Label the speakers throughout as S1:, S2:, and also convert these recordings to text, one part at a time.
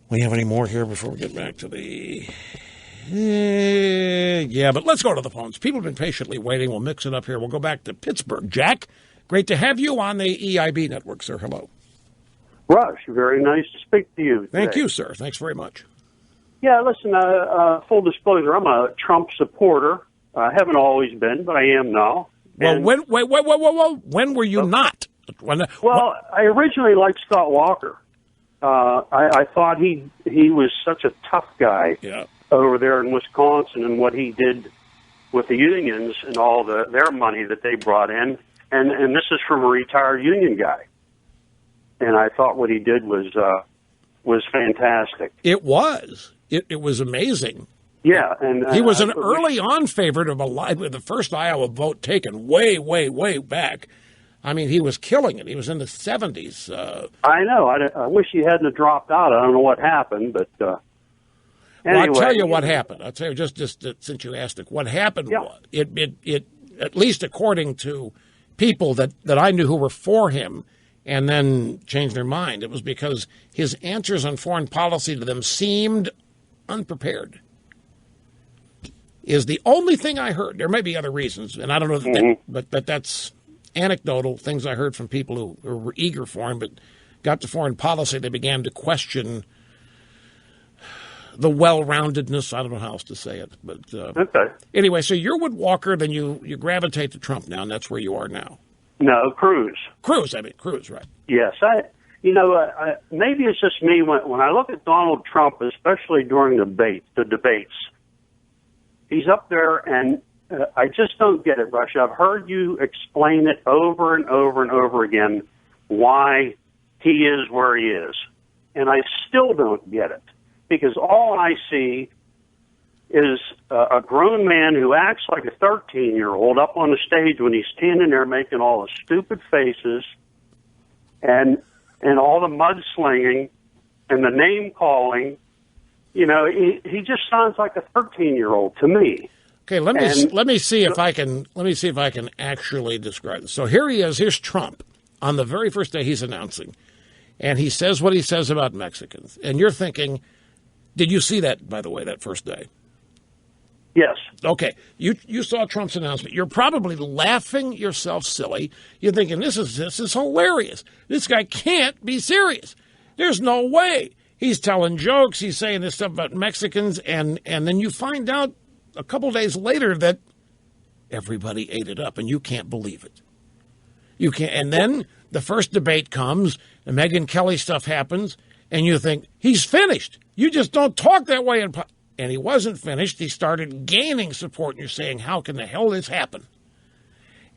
S1: We have any more here before we get back to the... yeah, but let's go to the phones. People have been patiently waiting. We'll mix it up here. We'll go back to Pittsburgh. Jack, great to have you on the EIB network, sir. Hello.
S2: Rush, very nice to speak to you today.
S1: Thank you, sir. Thanks very much.
S2: Yeah, listen, full disclosure, I'm a Trump supporter. I haven't always been, but I am now.
S1: Well, when were you not?
S2: I originally liked Scott Walker. I thought he was such a tough guy over there in Wisconsin and what he did with the unions and all their money that they brought in. And this is from a retired union guy. And I thought what he did was fantastic.
S1: It was. It was amazing.
S2: Yeah, and
S1: he was an early on favorite of the first Iowa vote taken way, way, way back. I mean, he was killing it. He was in the 70s.
S2: I know. I wish he hadn't dropped out. I don't know what happened, but anyway.
S1: Well, I'll tell you what happened. I'll tell you just since you asked it. What happened was it at least according to people that I knew who were for him and then changed their mind. It was because his answers on foreign policy to them seemed unprepared. Is the only thing I heard. There may be other reasons, and I don't know, but that's anecdotal things I heard from people who were eager for him, but got to foreign policy, they began to question the well-roundedness. I don't know how else to say it, but anyway. So you're with Walker, then you gravitate to Trump now, and that's where you are now.
S2: No, Cruz.
S1: Cruz, right?
S2: Yes, maybe it's just me when I look at Donald Trump, especially during the debates. He's up there, and I just don't get it, Rush. I've heard you explain it over and over and over again why he is where he is, and I still don't get it because all I see is a grown man who acts like a 13-year-old up on the stage when he's standing there making all the stupid faces and all the mudslinging and the name calling. You know, he just sounds like a 13-year-old to me.
S1: Okay, let me see if I can actually describe this. So here he is. Here's Trump on the very first day he's announcing, and he says what he says about Mexicans. And you're thinking, did you see that, by the way, that first day?
S2: Yes.
S1: Okay. You saw Trump's announcement. You're probably laughing yourself silly. You're thinking, this is hilarious. This guy can't be serious. There's no way. He's telling jokes. He's saying this stuff about Mexicans. And then you find out a couple days later that everybody ate it up, and you can't believe it. You can't. And then the first debate comes, the Megyn Kelly stuff happens, and you think, he's finished. You just don't talk that way. And he wasn't finished. He started gaining support, and you're saying, how can the hell this happen?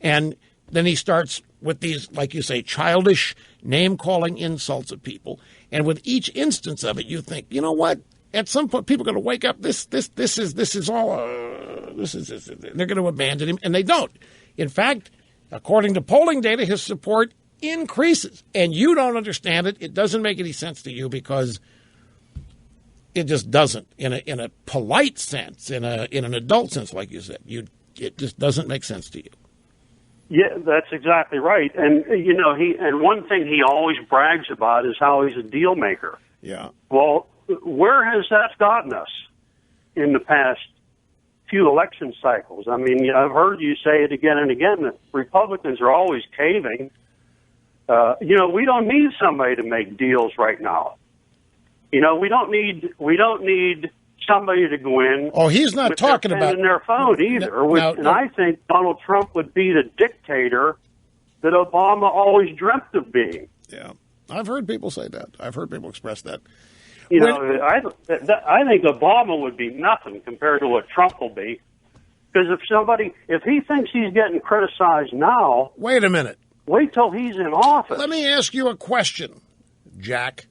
S1: And then he starts with these, like you say, childish name-calling insults of people. And with each instance of it, you think, you know what? At some point, people are going to wake up. This is all. They're going to abandon him, and they don't. In fact, according to polling data, his support increases, and you don't understand it. It doesn't make any sense to you because it just doesn't. In a polite sense, in an adult sense, like you said, it just doesn't make sense to you.
S2: Yeah, that's exactly right. And one thing he always brags about is how he's a deal maker.
S1: Yeah.
S2: Well, where has that gotten us in the past few election cycles? I mean, I've heard you say it again and again that Republicans are always caving. We don't need somebody to make deals right now. We don't need somebody to go in.
S1: Oh, he's not talking about
S2: their phone either. And I think Donald Trump would be the dictator that Obama always dreamt of being.
S1: Yeah, I've heard people say that. I've heard people express that.
S2: I think Obama would be nothing compared to what Trump will be. Because if he thinks he's getting criticized now,
S1: wait a minute.
S2: Wait till he's in office.
S1: Let me ask you a question, Jack.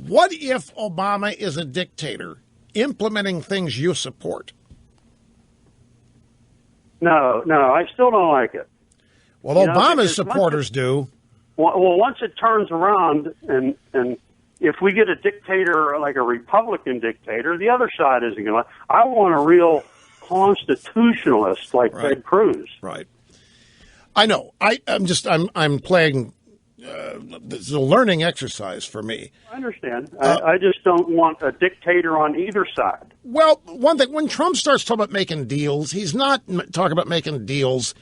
S1: What if Obama is a dictator implementing things you support?
S2: No, I still don't like it.
S1: Well, Obama's supporters do.
S2: Well, once it turns around, and if we get a dictator like a Republican dictator, the other side isn't going to. I want a real constitutionalist like Ted Cruz.
S1: Right. I know. I'm playing this is a learning exercise for me.
S2: I understand. I just don't want a dictator on either side.
S1: Well, one thing, when Trump starts talking about making deals, he's not talking about making deals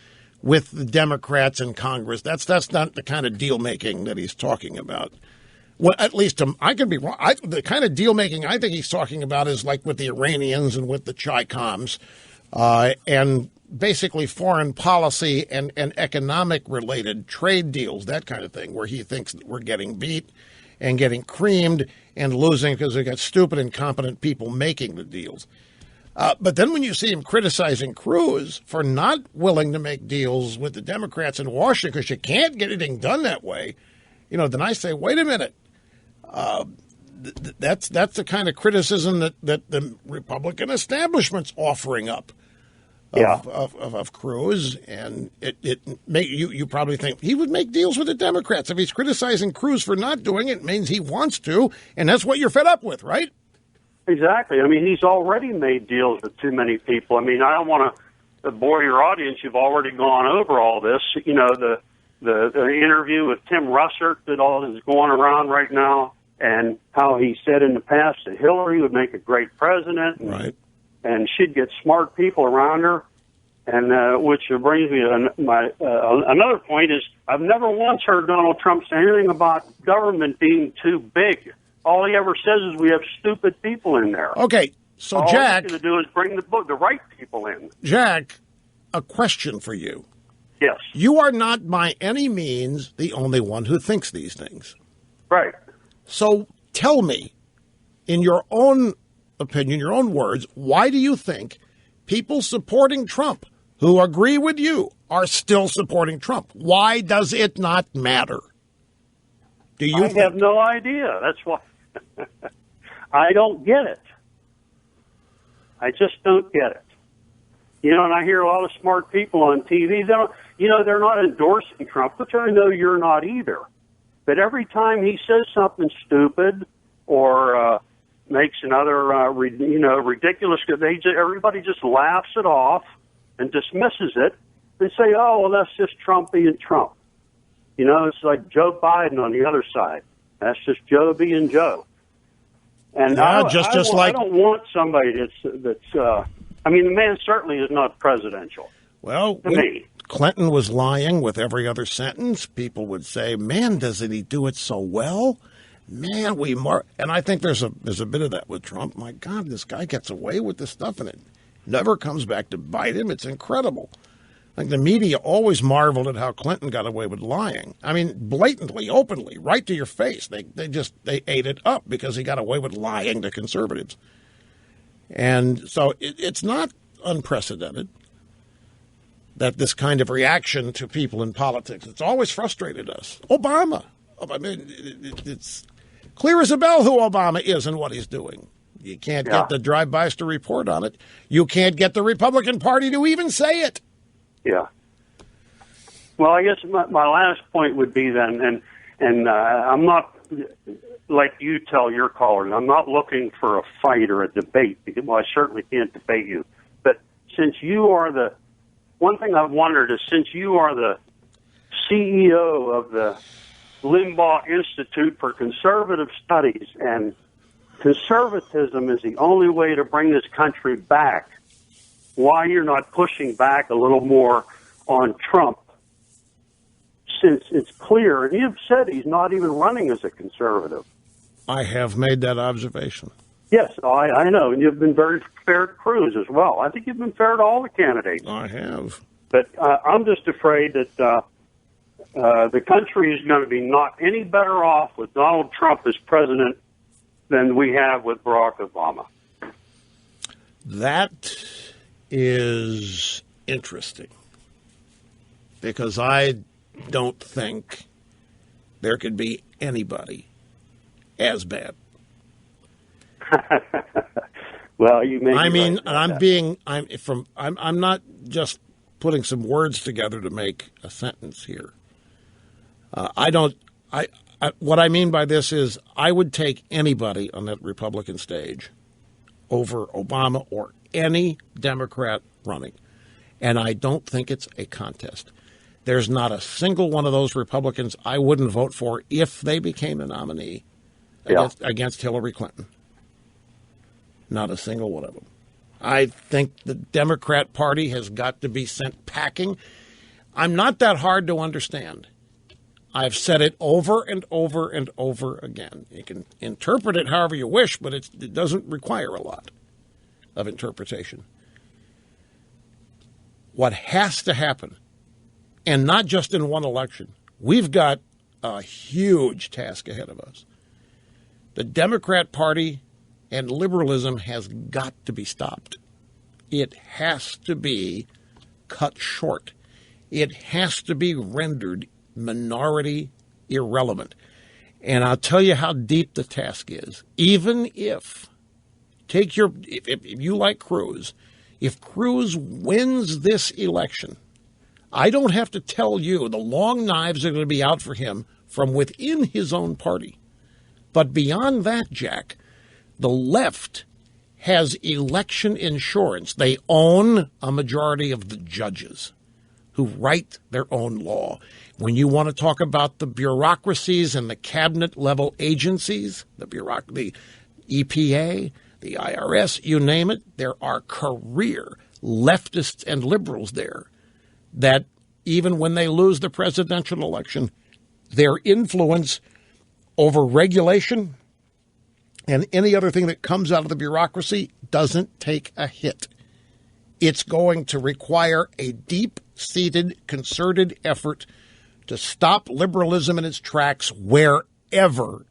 S1: with the Democrats in Congress. That's not the kind of deal making that he's talking about. Well, at least I could be wrong. The kind of deal making I think he's talking about is like with the Iranians and with the Chi-Coms, and basically foreign policy and economic related trade deals, that kind of thing, where he thinks that we're getting beat and getting creamed and losing because we got stupid, incompetent people making the deals. But then when you see him criticizing Cruz for not willing to make deals with the Democrats in Washington because you can't get anything done that way, then I say, wait a minute. That's the kind of criticism that the Republican establishment's offering up of Cruz, and you probably think he would make deals with the Democrats. If he's criticizing Cruz for not doing it, it means he wants to, and that's what you're fed up with, right?
S2: Exactly. I mean, he's already made deals with too many people. I mean, I don't want to bore your audience. You've already gone over all this. The interview with Tim Russert that all is going around right now, and how he said in the past that Hillary would make a great president,
S1: right?
S2: And she'd get smart people around her. And which brings me to another point is I've never once heard Donald Trump say anything about government being too big. All he ever says is we have stupid people in there.
S1: Okay, so
S2: all
S1: Jack,
S2: he's going to do is bring the right people in.
S1: Jack, a question for you.
S2: Yes.
S1: You are not by any means the only one who thinks these things.
S2: Right.
S1: So tell me, in your own opinion, your own words, why do you think people supporting Trump who agree with you are still supporting Trump? Why does it not matter? Do you
S2: have no idea. That's why I don't get it. I just don't get it. And I hear a lot of smart people on TV. They're not endorsing Trump, which I know you're not either. But every time he says something stupid or makes another, ridiculous, everybody just laughs it off and dismisses it and say, oh, well, that's just Trump being Trump. It's like Joe Biden on the other side. That's just Joe being Joe. And
S1: I
S2: don't want somebody that's the man certainly is not presidential.
S1: Well,
S2: to me.
S1: Clinton was lying with every other sentence. People would say, man, doesn't he do it so well? Man, and I think there's a bit of that with Trump. My God, this guy gets away with this stuff, and it never comes back to bite him. It's incredible. Like the media always marveled at how Clinton got away with lying. I mean, blatantly, openly, right to your face. They ate it up because he got away with lying to conservatives. And so it's not unprecedented that this kind of reaction to people in politics, it's always frustrated us. Obama. I mean, it's clear as a bell who Obama is and what he's doing. You can't get the drive-bys to report on it. You can't get the Republican Party to even say it.
S2: Yeah. Well, I guess my last point would be then, and I'm not, like you tell your callers, I'm not looking for a fight or a debate. Well, I certainly can't debate you. But since you are one thing I've wondered is since you are the CEO of the Limbaugh Institute for Conservative Studies, and conservatism is the only way to bring this country back, why you're not pushing back a little more on Trump, since it's clear, and you've said he's not even running as a conservative.
S1: I have made that observation.
S2: Yes, I know, and you've been very fair to Cruz as well. I think you've been fair to all the candidates.
S1: I have.
S2: But I'm just afraid that the country is going to be not any better off with Donald Trump as president than we have with Barack Obama.
S1: That is interesting, because I don't think there could be anybody as bad.
S2: Well, you may.
S1: I mean,
S2: right
S1: I'm not just putting some words together to make a sentence here. What I mean by this is I would take anybody on that Republican stage over Obama or any Democrat running. And I don't think it's a contest. There's not a single one of those Republicans I wouldn't vote for if they became the nominee against Hillary Clinton. Not a single one of them. I think the Democrat Party has got to be sent packing. I'm not that hard to understand. I've said it over and over and over again. You can interpret it however you wish, but it doesn't require a lot of interpretation. What has to happen, and not just in one election, we've got a huge task ahead of us. The Democrat Party and liberalism has got to be stopped. It has to be cut short. It has to be rendered minority irrelevant. And I'll tell you how deep the task is. Even if you like Cruz, if Cruz wins this election, I don't have to tell you the long knives are going to be out for him from within his own party. But beyond that, Jack, the left has election insurance. They own a majority of the judges who write their own law. When you want to talk about the bureaucracies and the cabinet-level agencies, the EPA, the IRS, you name it, there are career leftists and liberals there that even when they lose the presidential election, their influence over regulation and any other thing that comes out of the bureaucracy doesn't take a hit. It's going to require a deep-seated, concerted effort to stop liberalism in its tracks wherever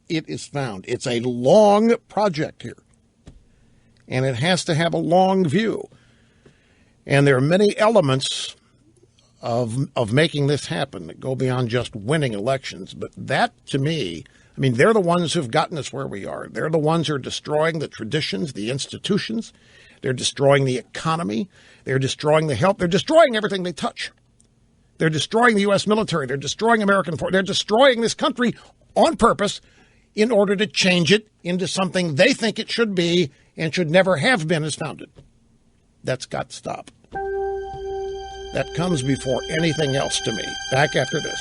S1: it is found. It's a long project here, and it has to have a long view. And there are many elements of making this happen that go beyond just winning elections. But that, to me, I mean, they're the ones who've gotten us where we are. They're the ones who are destroying the traditions, the institutions. They're destroying the economy. They're destroying the health. They're destroying everything they touch. They're destroying the U.S. military. They're destroying American force. They're destroying this country on purpose in order to change it into something they think it should be and should never have been as founded. That's got to stop. That comes before anything else to me. Back after this.